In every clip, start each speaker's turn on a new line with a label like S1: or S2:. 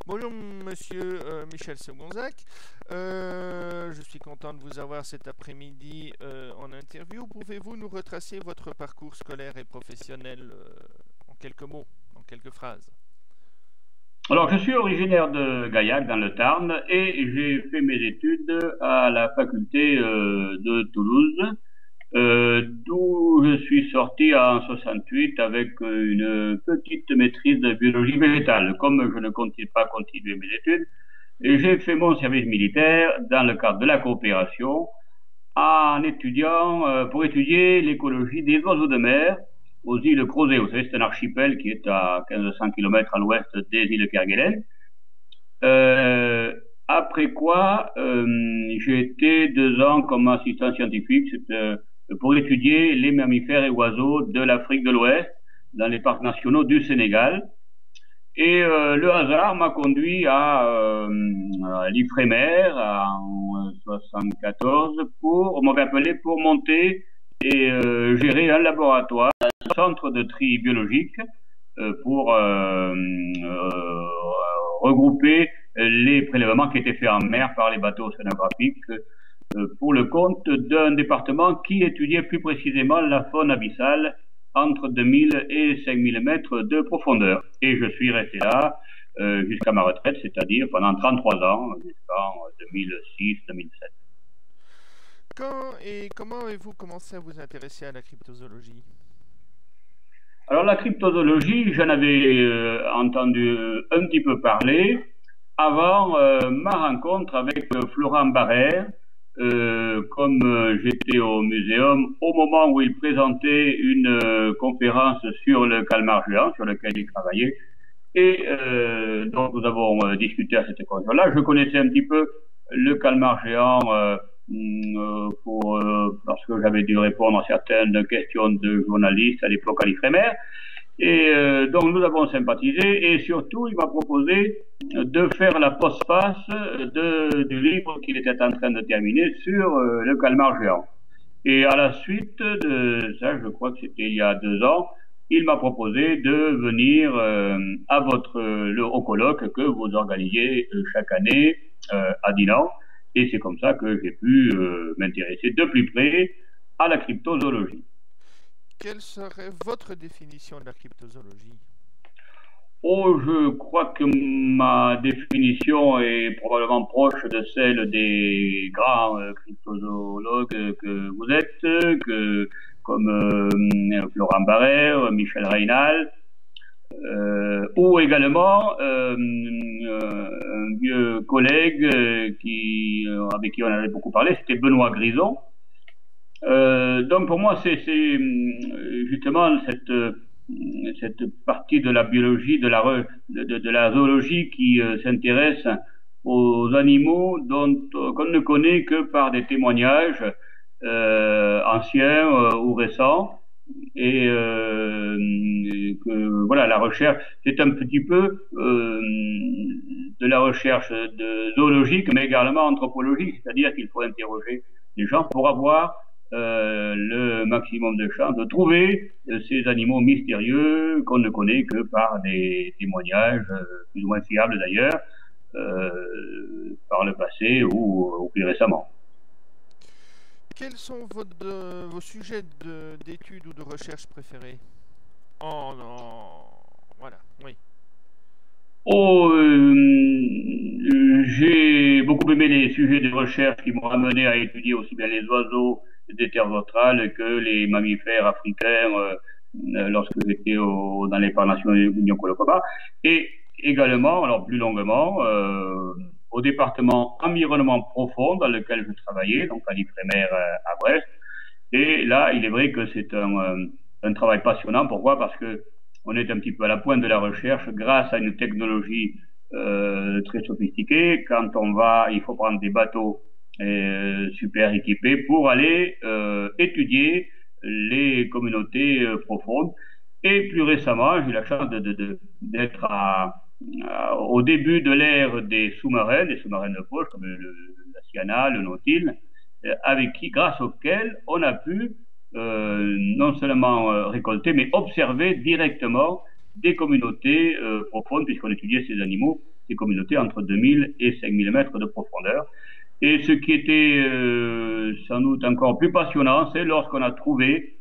S1: Bonjour Monsieur Michel Segonzac. Je suis content de vous avoir cet après-midi en interview. Pouvez-vous nous retracer votre parcours scolaire et professionnel en quelques mots, en quelques phrases?
S2: Alors, je suis originaire de Gaillac, dans le Tarn, et j'ai fait mes études à la faculté de Toulouse, d'où je suis sorti en 68 avec une petite maîtrise de biologie végétale. Comme je ne continue pas continuer mes études, et j'ai fait mon service militaire dans le cadre de la coopération en étudiant, pour étudier l'écologie des oiseaux de mer aux îles Crozet. Vous savez, c'est un archipel qui est à 1500 kilomètres à l'ouest des îles Kerguelen. Euh, Après quoi, j'ai été 2 ans comme assistant scientifique pour étudier les mammifères et oiseaux de l'Afrique de l'Ouest dans les parcs nationaux du Sénégal. Et le hasard m'a conduit à l'Ifremer en 74 on m'avait appelé pour monter et gérer un laboratoire, un centre de tri biologique pour regrouper les prélèvements qui étaient faits en mer par les bateaux océanographiques pour le compte d'un département qui étudiait plus précisément la faune abyssale entre 2000 et 5000 mètres de profondeur. Et je suis resté là jusqu'à ma retraite, c'est-à-dire pendant 33 ans, jusqu'en 2006-2007.
S1: Quand et comment avez-vous commencé à vous intéresser à la cryptozoologie?
S2: Alors la cryptozoologie, j'en avais entendu un petit peu parler avant ma rencontre avec Florent Barrère, comme j'étais au muséum au moment où il présentait une conférence sur le calmar géant sur lequel il travaillait. Et donc nous avons discuté à cette occasion-là. Je connaissais un petit peu le calmar géant parce que j'avais dû répondre à certaines questions de journalistes à l'époque à l'Ifremer. Et donc nous avons sympathisé et surtout il m'a proposé de faire la postface du livre qu'il était en train de terminer sur le calmar géant. Et à la suite de ça, je crois que c'était il y a 2 ans, il m'a proposé de venir au colloque que vous organisez chaque année à Dinan. Et c'est comme ça que j'ai pu m'intéresser de plus près à la cryptozoologie.
S1: Quelle serait votre définition de la cryptozoologie?
S2: Oh, je crois que ma définition est probablement proche de celle des grands cryptozoologues que vous êtes, comme Florent Barrère, Michel Reynal, ou également un vieux collègue avec qui on avait beaucoup parlé, c'était Benoît Grison. Donc pour moi, c'est justement cette partie de la biologie, de la zoologie qui s'intéresse aux animaux dont qu'on ne connaît que par des témoignages anciens ou récents. Et que voilà, la recherche, c'est un petit peu de la recherche zoologique, mais également anthropologique, c'est-à-dire qu'il faut interroger les gens pour avoir le maximum de chances de trouver ces animaux mystérieux qu'on ne connaît que par des témoignages plus ou moins fiables d'ailleurs, par le passé ou plus récemment.
S1: Quels sont vos sujets d'études ou de recherche préférés? Voilà, oui.
S2: Oh, j'ai beaucoup aimé les sujets de recherche qui m'ont amené à étudier aussi bien les oiseaux des terres australes que les mammifères africains lorsque j'étais dans les parcs nationaux de l'Union Colocoma. Et également, alors plus longuement, au département environnement profond dans lequel je travaillais, donc à l'Ifremer à Brest. Et là, il est vrai que c'est un travail passionnant. Pourquoi? Parce que on est un petit peu à la pointe de la recherche grâce à une technologie très sophistiquée. Quand on va, il faut prendre des bateaux super équipés pour aller étudier les communautés profondes. Et plus récemment, j'ai eu la chance d'être au début de l'ère des sous-marins de poche comme la Siana, le Nautil, avec qui, grâce auquel on a pu non seulement récolter, mais observer directement des communautés profondes, puisqu'on étudiait ces animaux, ces communautés entre 2000 et 5000 mètres de profondeur. Et ce qui était sans doute encore plus passionnant, c'est lorsqu'on a trouvé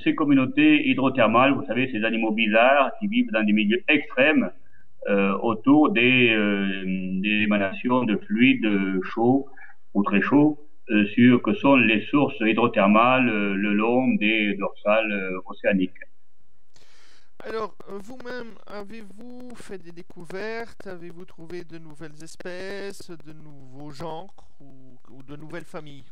S2: ces communautés hydrothermales, vous savez, ces animaux bizarres qui vivent dans des milieux extrêmes autour des émanations de fluides chauds ou très chauds, que sont les sources hydrothermales le long des dorsales océaniques.
S1: Alors, vous-même, avez-vous fait des découvertes? Avez-vous trouvé de nouvelles espèces, de nouveaux genres ou de nouvelles familles?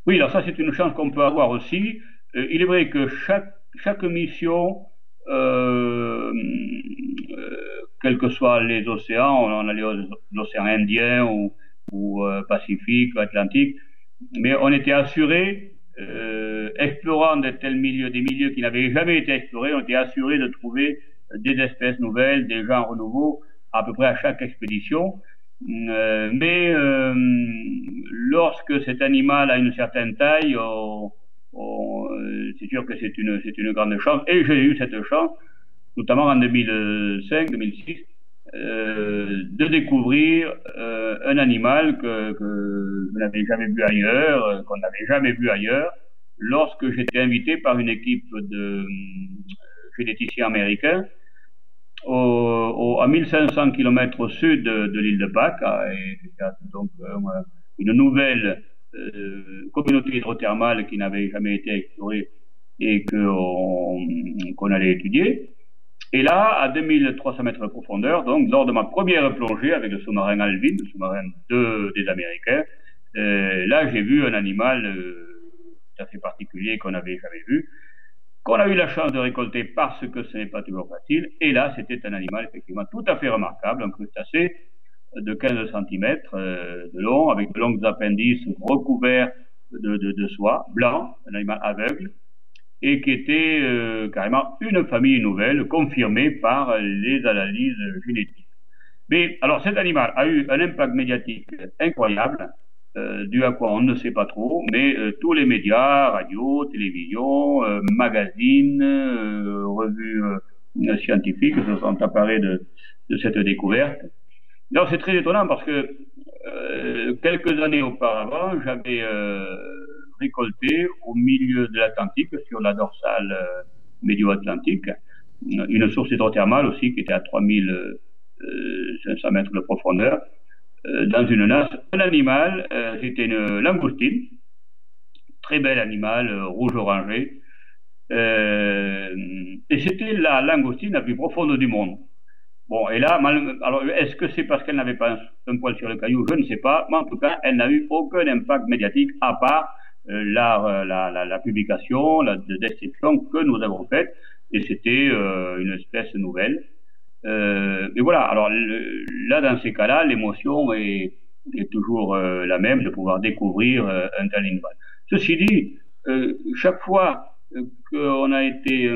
S2: Oui, alors ça, c'est une chance qu'on peut avoir aussi. Il est vrai que chaque mission, euh, quels que soient les océans, on allait aux l'océan Indien ou Pacifique, Atlantique, mais on était assuré, explorant de tels milieux, des milieux qui n'avaient jamais été explorés, on était assuré de trouver des espèces nouvelles, des genres nouveaux, à peu près à chaque expédition. Mais lorsque cet animal a une certaine taille, c'est sûr que c'est une grande chance. Et j'ai eu cette chance, notamment en 2005-2006, de découvrir un animal que je n'avais jamais vu ailleurs, qu'on n'avait jamais vu ailleurs, lorsque j'étais invité par une équipe de généticiens américains à 1500 km au sud de l'île de Pâques, et c'était donc une nouvelle communauté hydrothermale qui n'avait jamais été explorée et qu'on allait étudier. Et là, à 2300 mètres de profondeur, donc lors de ma première plongée avec le sous-marin Alvin, le sous-marin des Américains, là j'ai vu un animal tout à fait particulier qu'on n'avait jamais vu, qu'on a eu la chance de récolter parce que ce n'est pas toujours facile. Et là, c'était un animal effectivement tout à fait remarquable, un crustacé de 15 cm de long, avec de longues appendices recouverts de soie, blanc, un animal aveugle, et qui était carrément une famille nouvelle, confirmée par les analyses génétiques. Mais alors cet animal a eu un impact médiatique incroyable, dû à quoi on ne sait pas trop, mais tous les médias, radio, télévision, magazines, revues scientifiques se sont emparés de cette découverte. Alors c'est très étonnant parce que quelques années auparavant, j'avais récolté au milieu de l'Atlantique, sur la dorsale médio-atlantique, une source hydrothermale aussi qui était à 3500 mètres de profondeur, dans une nasse, un animal, c'était une langoustine, très bel animal, rouge-orangé, et c'était la langoustine la plus profonde du monde. Bon, et là, alors est-ce que c'est parce qu'elle n'avait pas un poil sur le caillou? Je ne sais pas, mais en tout cas, elle n'a eu aucun impact médiatique à part la publication, la description que nous avons faite, et c'était une espèce nouvelle. Et voilà, alors là, dans ces cas-là, l'émotion est toujours la même, de pouvoir découvrir un tel animal. Ceci dit, chaque fois qu'on a été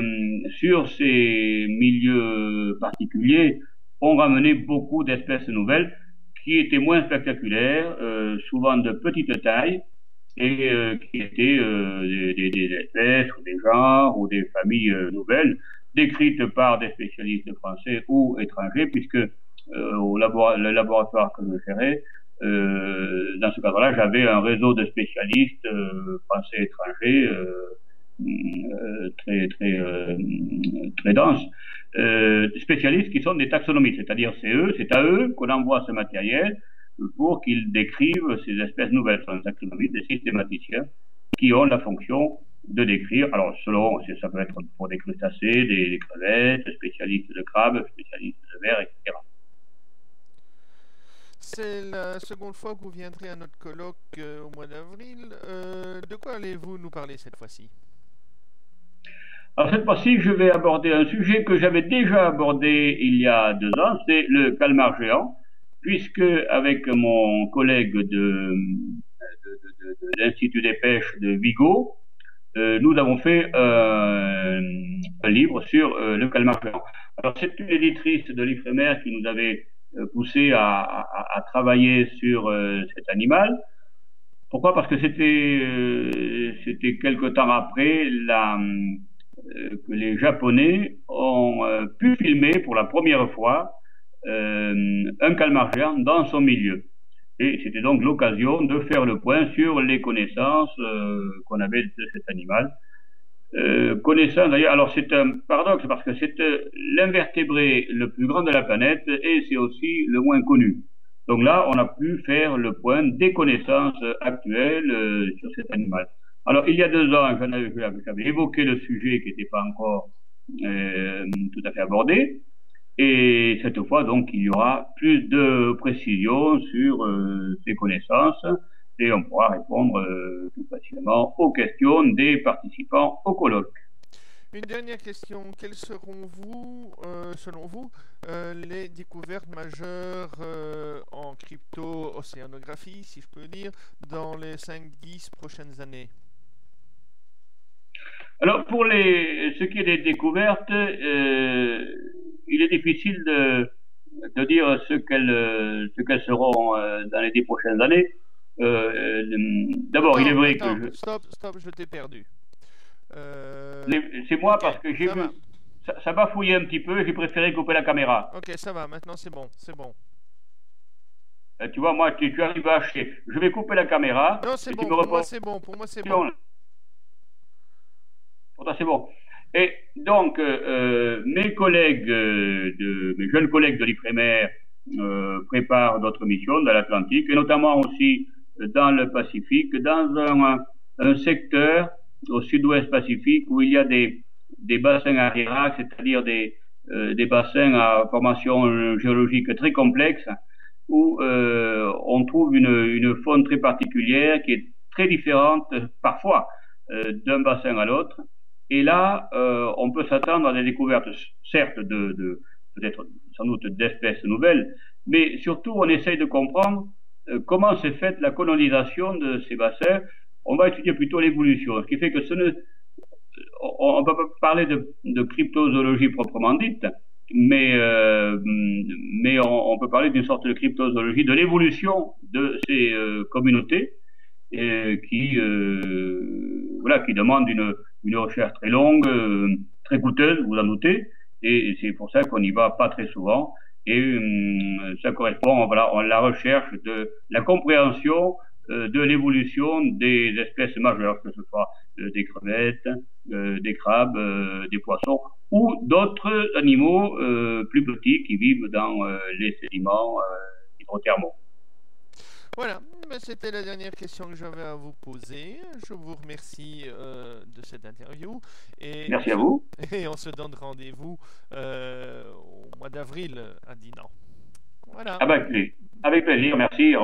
S2: sur ces milieux particuliers, on ramenait beaucoup d'espèces nouvelles qui étaient moins spectaculaires, souvent de petite taille, et qui étaient des espèces ou des genres ou des familles nouvelles, décrites par des spécialistes français ou étrangers, puisque le laboratoire que je gérais, dans ce cadre-là, j'avais un réseau de spécialistes français et étrangers très dense, spécialistes qui sont des taxonomistes, c'est-à-dire c'est à eux qu'on envoie ce matériel pour qu'ils décrivent ces espèces nouvelles. Ce sont des taxonomistes, des systématiciens qui ont la fonction de décrire, alors selon, ça peut être pour des crustacés, des crevettes, spécialistes de crabes, spécialistes de vers, etc.
S1: C'est la seconde fois que vous viendrez à notre colloque au mois d'avril. De quoi allez-vous nous parler cette fois-ci?
S2: Alors cette fois-ci, je vais aborder un sujet que j'avais déjà abordé il y a 2 ans, c'est le calmar géant, puisque avec mon collègue de l'Institut des pêches de Vigo, nous avons fait un livre sur le calmar géant. Alors c'est une éditrice de l'Ifremer qui nous avait poussé à travailler sur cet animal. Pourquoi? Parce que c'était quelque temps après que les Japonais ont pu filmer pour la première fois un calmar géant dans son milieu. Et c'était donc l'occasion de faire le point sur les connaissances qu'on avait de cet animal. Connaissant d'ailleurs, alors c'est un paradoxe parce que c'est l'invertébré le plus grand de la planète et c'est aussi le moins connu. Donc là, on a pu faire le point des connaissances actuelles sur cet animal. Alors, il y a 2 ans, j'avais évoqué le sujet qui n'était pas encore tout à fait abordé. Et cette fois, donc, il y aura plus de précisions sur ces connaissances et on pourra répondre tout facilement aux questions des participants au colloque.
S1: Une dernière question. Quelles seront, selon vous, les découvertes majeures en crypto-océanographie, si je peux dire, dans les 5-10 prochaines années?
S2: Alors, pour ce qui est des découvertes, il est difficile de dire ce qu'elles seront dans les 10 prochaines années. D'abord, il est vrai que
S1: Stop, je t'ai perdu.
S2: C'est moi
S1: okay,
S2: parce que j'ai vu... Ça bafouillait un petit peu, j'ai préféré couper la caméra.
S1: Ok, ça va, maintenant c'est bon, c'est bon.
S2: Tu vois, moi, tu arrives à hacher. Je vais couper la caméra.
S1: Non, c'est bon, pour moi c'est bon, pour moi c'est bon.
S2: C'est bon. Et donc, mes jeunes collègues de l'Ifremer préparent d'autres missions dans l'Atlantique et notamment aussi dans le Pacifique, dans un secteur au sud-ouest Pacifique où il y a des bassins arriéraques, c'est-à-dire des bassins à formation géologique très complexe où on trouve une faune très particulière qui est très différente parfois d'un bassin à l'autre. Et là, on peut s'attendre à des découvertes, certes, peut-être sans doute d'espèces nouvelles, mais surtout, on essaye de comprendre comment s'est faite la colonisation de ces bassins. On va étudier plutôt l'évolution, ce qui fait que on ne peut pas parler de cryptozoologie proprement dite, mais on peut parler d'une sorte de cryptozoologie de l'évolution de ces communautés qui demande une recherche très longue, très coûteuse, vous en doutez, et c'est pour ça qu'on n'y va pas très souvent. Et ça correspond à la recherche de la compréhension de l'évolution des espèces majeures, que ce soit des crevettes, des crabes, des poissons ou d'autres animaux plus petits qui vivent dans les sédiments hydrothermaux.
S1: Voilà, c'était la dernière question que j'avais à vous poser. Je vous remercie de cette interview.
S2: Merci à vous.
S1: Et on se donne rendez-vous au mois d'avril à Dinan. Voilà.
S2: Avec plaisir, merci.